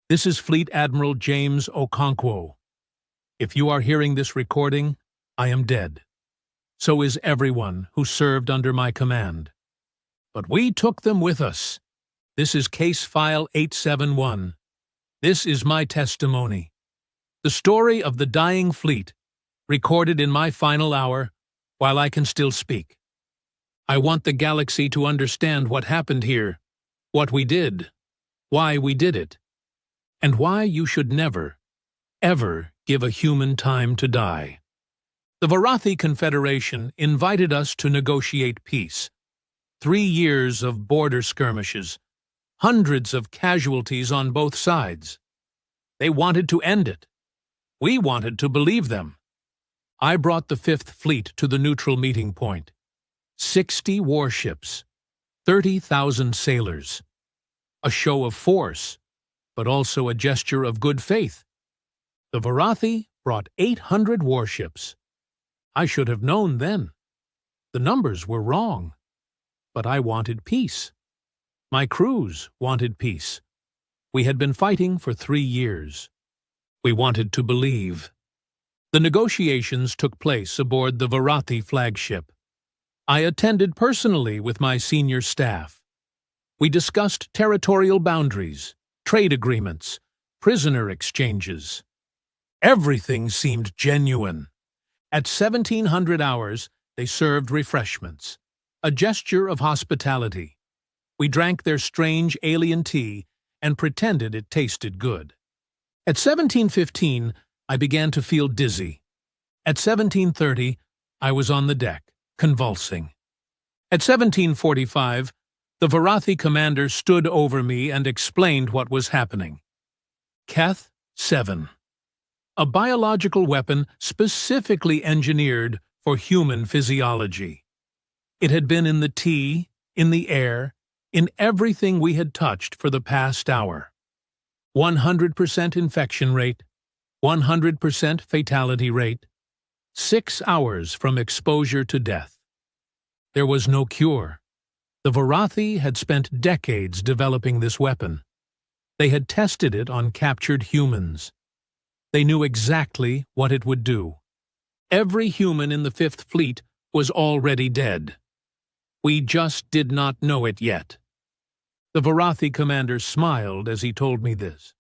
This is Fleet Admiral James Okonkwo. If you are hearing this recording, I am dead. So is everyone who served under my command. But we took them with us. This is Case File 871. This is my testimony. The story of the dying fleet, recorded in my final hour, while I can still speak. I want the galaxy to understand what happened here, what we did, why we did it, and why you should never, ever give a human time to die. The Varathi Confederation invited us to negotiate peace. 3 years of border skirmishes, hundreds of casualties on both sides. They wanted to end it. We wanted to believe them. I brought the Fifth Fleet to the neutral meeting point. 60 warships, 30,000 sailors. A show of force, but also a gesture of good faith. The Varathi brought 800 warships. I should have known then. The numbers were wrong. But I wanted peace. My crews wanted peace. We had been fighting for 3 years. We wanted to believe. The negotiations took place aboard the Varathi flagship. I attended personally with my senior staff. We discussed territorial boundaries, trade agreements, prisoner exchanges. Everything seemed genuine. At 1700 hours, they served refreshments, a gesture of hospitality. We drank their strange alien tea and pretended it tasted good. At 1715, I began to feel dizzy. At 1730, I was on the deck, convulsing. At 1745, the Varathi commander stood over me and explained what was happening. Keth 7. A biological weapon specifically engineered for human physiology. It had been in the tea, in the air, in everything we had touched for the past hour. 100% infection rate, 100% fatality rate, 6 hours from exposure to death. There was no cure. The Varathi had spent decades developing this weapon. They had tested it on captured humans. They knew exactly what it would do. Every human in the Fifth Fleet was already dead. We just did not know it yet. The Varathi commander smiled as he told me this.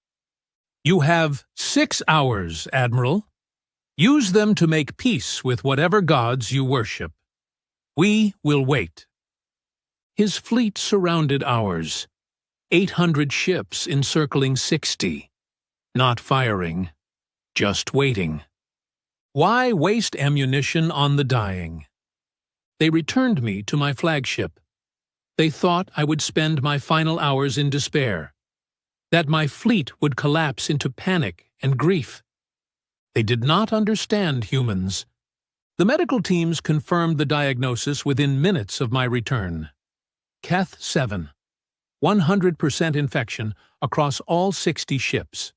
You have 6 hours, Admiral. Use them to make peace with whatever gods you worship. We will wait. His fleet surrounded ours. 800 ships encircling 60. Not firing, just waiting. Why waste ammunition on the dying? They returned me to my flagship. They thought I would spend my final hours in despair, that my fleet would collapse into panic and grief. They did not understand humans. The medical teams confirmed the diagnosis within minutes of my return. Keth 7. 100% infection across all 60 ships.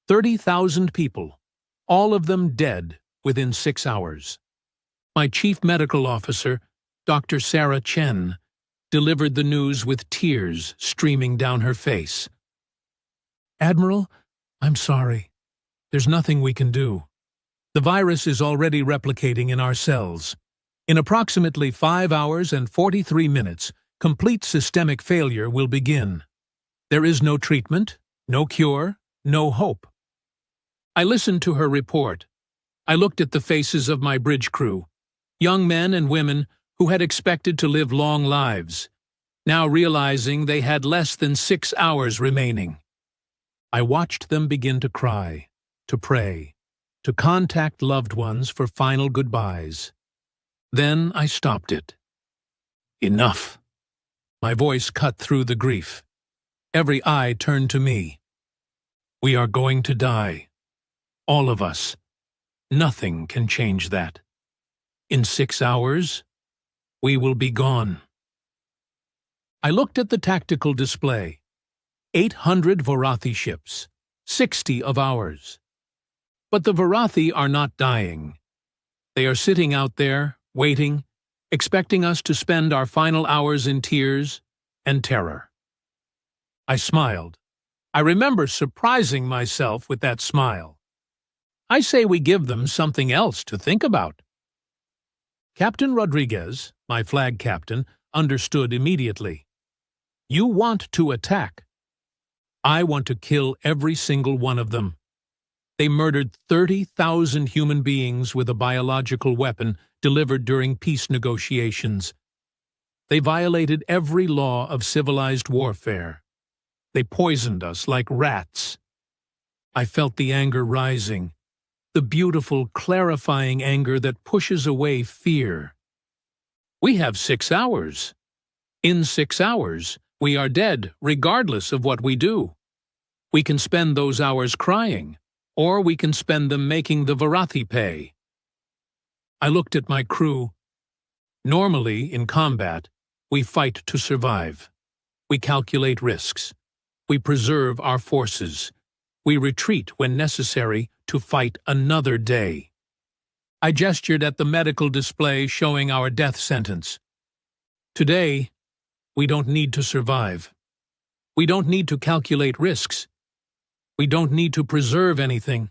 30,000 people, all of them dead within 6 hours. My chief medical officer, Dr. Sarah Chen, delivered the news with tears streaming down her face. Admiral, I'm sorry. There's nothing we can do. The virus is already replicating in our cells. In approximately 5 hours and 43 minutes, complete systemic failure will begin. There is no treatment, no cure, no hope. I listened to her report. I looked at the faces of my bridge crew, young men and women who had expected to live long lives, now realizing they had less than 6 hours remaining. I watched them begin to cry, to pray, to contact loved ones for final goodbyes. Then I stopped it. Enough. My voice cut through the grief. Every eye turned to me. We are going to die. All of us. Nothing can change that. In 6 hours, we will be gone. I looked at the tactical display. 800 Varathi ships, 60 of ours. But the Varathi are not dying. They are sitting out there, waiting, expecting us to spend our final hours in tears and terror. I smiled. I remember surprising myself with that smile. I say we give them something else to think about. Captain Rodriguez, my flag captain, understood immediately. You want to attack. I want to kill every single one of them. They murdered 30,000 human beings with a biological weapon delivered during peace negotiations. They violated every law of civilized warfare. They poisoned us like rats. I felt the anger rising, the beautiful, clarifying anger that pushes away fear. We have 6 hours. In 6 hours, we are dead, regardless of what we do. We can spend those hours crying, or we can spend them making the Varathi pay. I looked at my crew. Normally, in combat, we fight to survive. We calculate risks. We preserve our forces. We retreat when necessary to fight another day. I gestured at the medical display showing our death sentence. Today, we don't need to survive. We don't need to calculate risks. We don't need to preserve anything.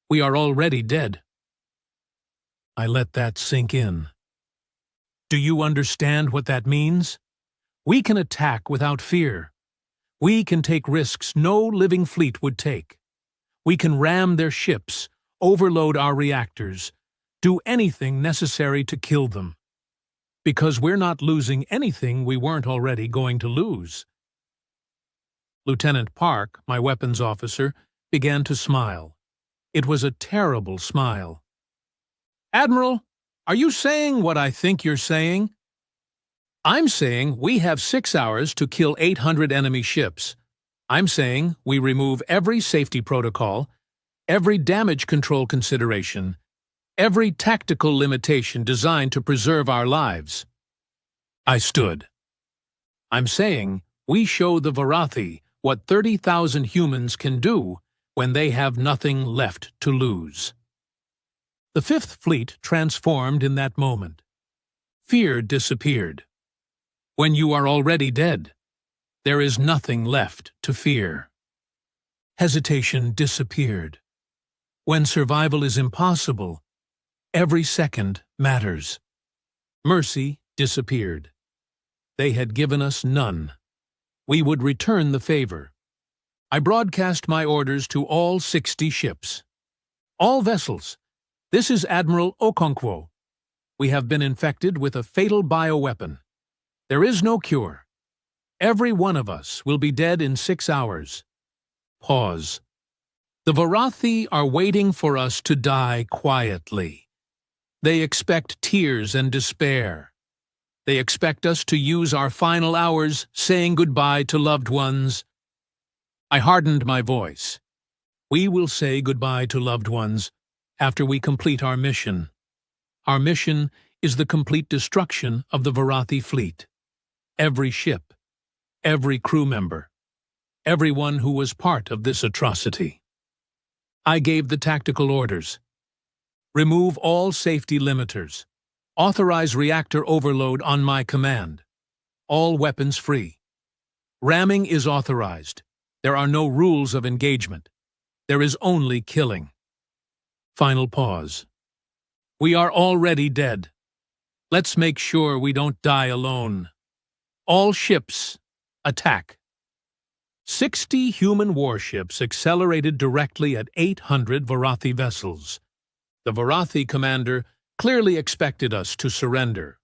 We are already dead. I let that sink in. Do you understand what that means? We can attack without fear. We can take risks no living fleet would take. We can ram their ships, overload our reactors, do anything necessary to kill them. Because we're not losing anything we weren't already going to lose. Lieutenant Park, my weapons officer, began to smile. It was a terrible smile. Admiral, are you saying what I think you're saying? I'm saying we have 6 hours to kill 800 enemy ships. I'm saying we remove every safety protocol, every damage control consideration, every tactical limitation designed to preserve our lives. I stood. I'm saying we show the Varathi what 30,000 humans can do when they have nothing left to lose. The Fifth Fleet transformed in that moment. Fear disappeared. When you are already dead, there is nothing left to fear. Hesitation disappeared. When survival is impossible, every second matters. Mercy disappeared. They had given us none. We would return the favor. I broadcast my orders to all 60 ships. All vessels. This is Admiral Okonkwo. We have been infected with a fatal bioweapon. There is no cure. Every one of us will be dead in 6 hours. Pause. The Varathi are waiting for us to die quietly. They expect tears and despair. They expect us to use our final hours saying goodbye to loved ones. I hardened my voice. We will say goodbye to loved ones after we complete our mission. Our mission is the complete destruction of the Varathi fleet. Every ship, every crew member, everyone who was part of this atrocity. I gave the tactical orders. Remove all safety limiters. Authorize reactor overload on my command. All weapons free. Ramming is authorized. There are no rules of engagement. There is only killing. Final pause. We are already dead. Let's make sure we don't die alone. All ships, attack. 60 human warships accelerated directly at 800 Varathi vessels. The Varathi commander clearly expected us to surrender,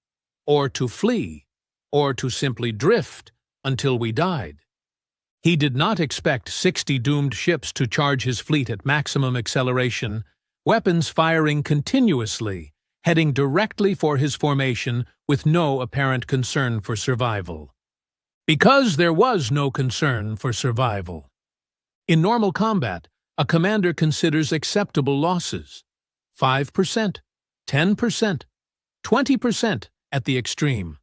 or to flee, or to simply drift until we died. He did not expect 60 doomed ships to charge his fleet at maximum acceleration, weapons firing continuously, heading directly for his formation with no apparent concern for survival. Because there was no concern for survival. In normal combat, a commander considers acceptable losses. 5%, 10%, 20% at the extreme.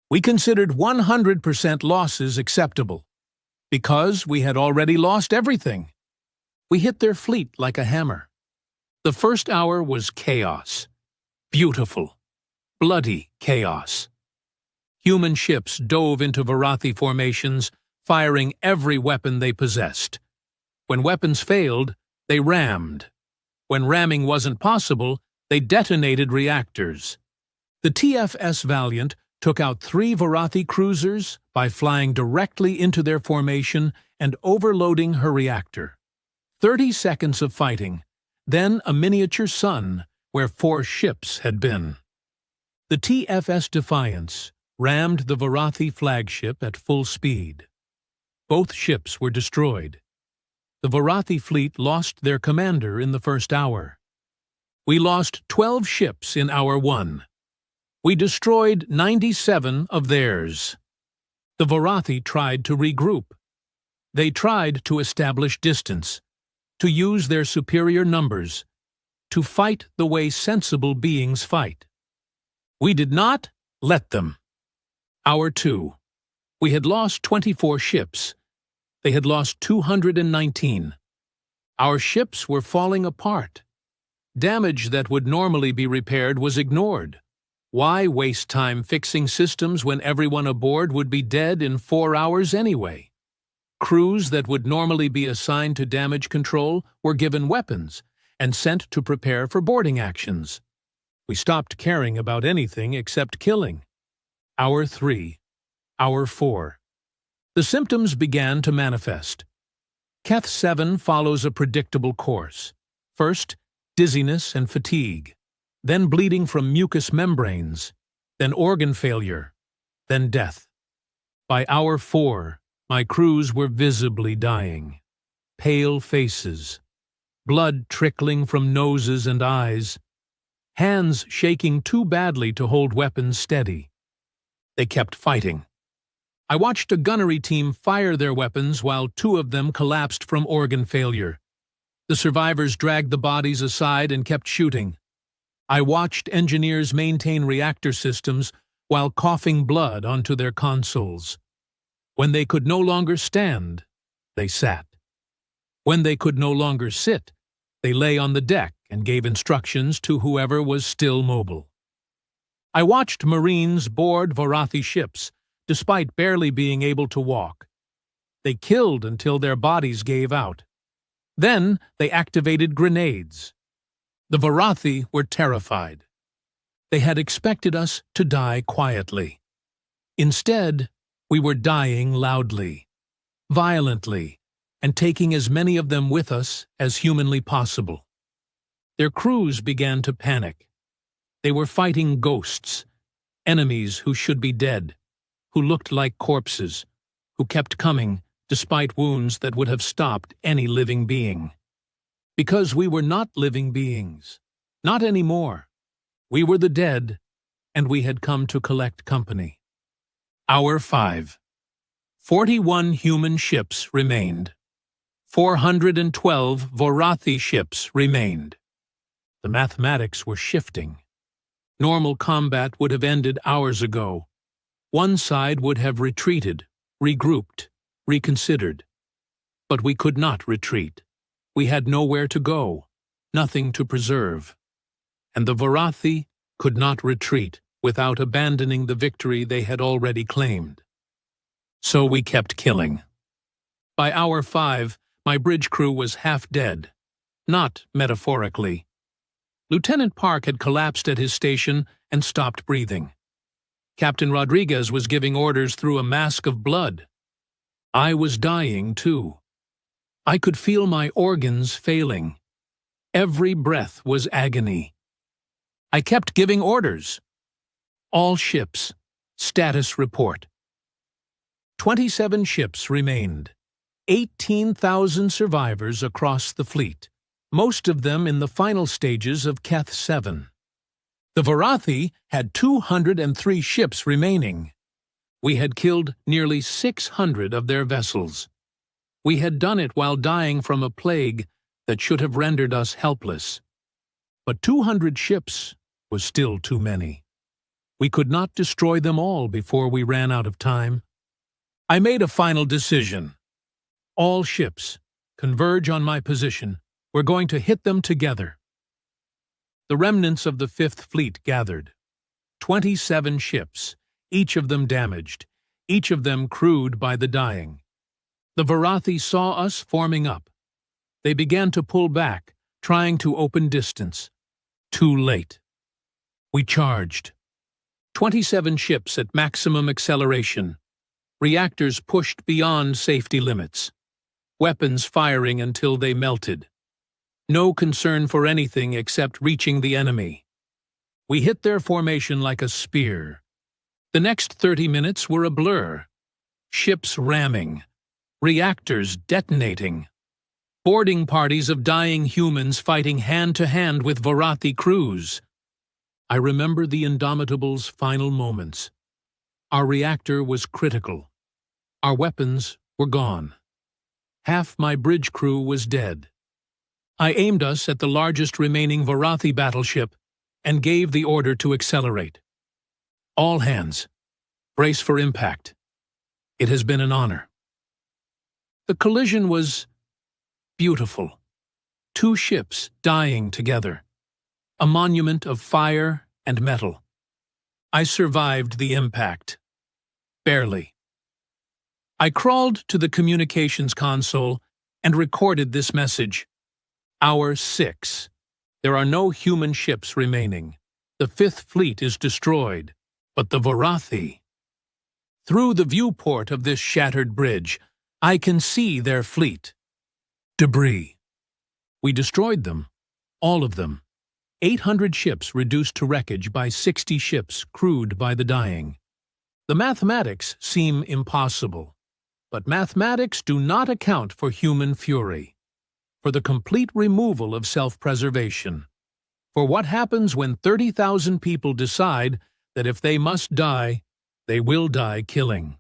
We considered 100% losses acceptable, because we had already lost everything. We hit their fleet like a hammer. The first hour was chaos. Beautiful, bloody chaos. Human ships dove into Varathi formations, firing every weapon they possessed. When weapons failed, they rammed. When ramming wasn't possible, they detonated reactors. The TFS Valiant took out 3 Varathi cruisers by flying directly into their formation and overloading her reactor. 30 seconds of fighting, then a miniature sun where 4 ships had been. The TFS Defiance rammed the Varathi flagship at full speed. Both ships were destroyed. The Varathi fleet lost their commander in the first hour. We lost 12 ships in hour 1. We destroyed 97 of theirs. The Varathi tried to regroup. They tried to establish distance, to use their superior numbers, to fight the way sensible beings fight. We did not let them. Hour 2. We had lost 24 ships. They had lost 219. Our ships were falling apart. Damage that would normally be repaired was ignored. Why waste time fixing systems when everyone aboard would be dead in 4 hours anyway? Crews that would normally be assigned to damage control were given weapons and sent to prepare for boarding actions. We stopped caring about anything except killing. Hour 3. Hour 4. The symptoms began to manifest. Keth 7 follows a predictable course. First, dizziness and fatigue, then bleeding from mucous membranes, then organ failure, then death. By hour 4, my crews were visibly dying. Pale faces, blood trickling from noses and eyes, hands shaking too badly to hold weapons steady. They kept fighting. I watched a gunnery team fire their weapons while 2 of them collapsed from organ failure. The survivors dragged the bodies aside and kept shooting. I watched engineers maintain reactor systems while coughing blood onto their consoles. When they could no longer stand, they sat. When they could no longer sit, they lay on the deck and gave instructions to whoever was still mobile. I watched Marines board Varathi ships, despite barely being able to walk. They killed until their bodies gave out. Then they activated grenades. The Varathi were terrified. They had expected us to die quietly. Instead, we were dying loudly, violently, and taking as many of them with us as humanly possible. Their crews began to panic. They were fighting ghosts, enemies who should be dead, who looked like corpses, who kept coming despite wounds that would have stopped any living being. Because we were not living beings, not anymore. We were the dead, and we had come to collect company. Hour 5. 41 human ships remained. 412 Varathi ships remained. The mathematics were shifting. Normal combat would have ended hours ago. One side would have retreated, regrouped, reconsidered. But we could not retreat. We had nowhere to go, nothing to preserve. And the Varathi could not retreat without abandoning the victory they had already claimed. So we kept killing. By hour 5, my bridge crew was half dead, not metaphorically. Lieutenant Park had collapsed at his station and stopped breathing. Captain Rodriguez was giving orders through a mask of blood. I was dying, too. I could feel my organs failing. Every breath was agony. I kept giving orders. All ships, status report. 27 ships remained. 18,000 survivors across the fleet, most of them in the final stages of Keth 7. The Varathi had 203 ships remaining. We had killed nearly 600 of their vessels. We had done it while dying from a plague that should have rendered us helpless. But 200 ships was still too many. We could not destroy them all before we ran out of time. I made a final decision. All ships converge on my position. We're going to hit them together. The remnants of the Fifth Fleet gathered. 27 ships, each of them damaged, each of them crewed by the dying, The Varathi saw us forming up. They began to pull back, trying to open distance. Too late. We charged. 27 ships at maximum acceleration. Reactors pushed beyond safety limits. Weapons firing until they melted. No concern for anything except reaching the enemy. We hit their formation like a spear. The next 30 minutes were a blur. Ships ramming. Reactors detonating. Boarding parties of dying humans fighting hand-to-hand with Varathi crews. I remember the Indomitable's final moments. Our reactor was critical. Our weapons were gone. Half my bridge crew was dead. I aimed us at the largest remaining Varathi battleship and gave the order to accelerate. All hands, brace for impact. It has been an honor. The collision was beautiful. 2 ships dying together. A monument of fire and metal. I survived the impact. Barely. I crawled to the communications console and recorded this message. Hour 6. There are no human ships remaining. The 5th Fleet is destroyed. But the Varathi. Through the viewport of this shattered bridge, I can see their fleet. Debris. We destroyed them. All of them. 800 ships reduced to wreckage by 60 ships crewed by the dying. The mathematics seem impossible, but mathematics do not account for human fury, for the complete removal of self-preservation, for what happens when 30,000 people decide that if they must die, they will die killing.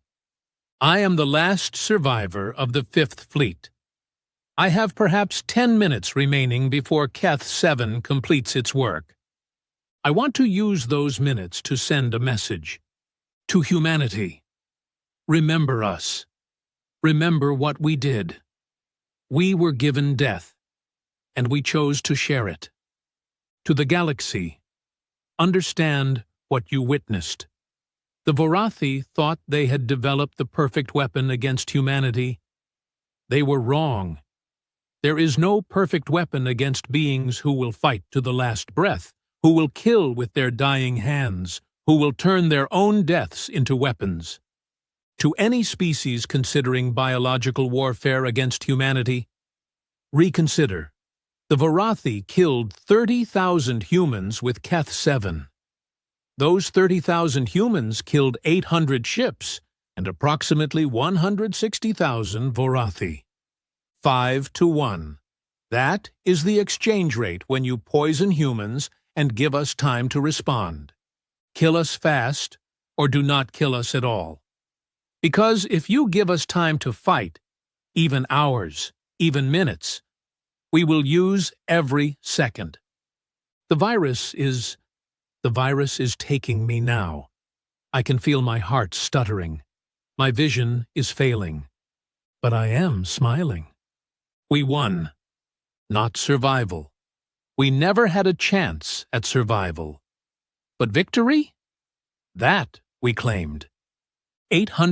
I am the last survivor of the 5th Fleet. I have perhaps 10 minutes remaining before Keth 7 completes its work. I want to use those minutes to send a message. To humanity. Remember us. Remember what we did. We were given death, and we chose to share it. To the galaxy. Understand what you witnessed. The Varathi thought they had developed the perfect weapon against humanity. They were wrong. There is no perfect weapon against beings who will fight to the last breath, who will kill with their dying hands, who will turn their own deaths into weapons. To any species considering biological warfare against humanity, reconsider. The Varathi killed 30,000 humans with Keth 7. Those 30,000 humans killed 800 ships and approximately 160,000 Varathi. 5 to 1. That is the exchange rate when you poison humans and give us time to respond. Kill us fast, or do not kill us at all. Because if you give us time to fight, even hours, even minutes, we will use every second. The virus is taking me now. I can feel my heart stuttering. My vision is failing. But I am smiling. We won. Not survival. We never had a chance at survival. But victory? That we claimed. 800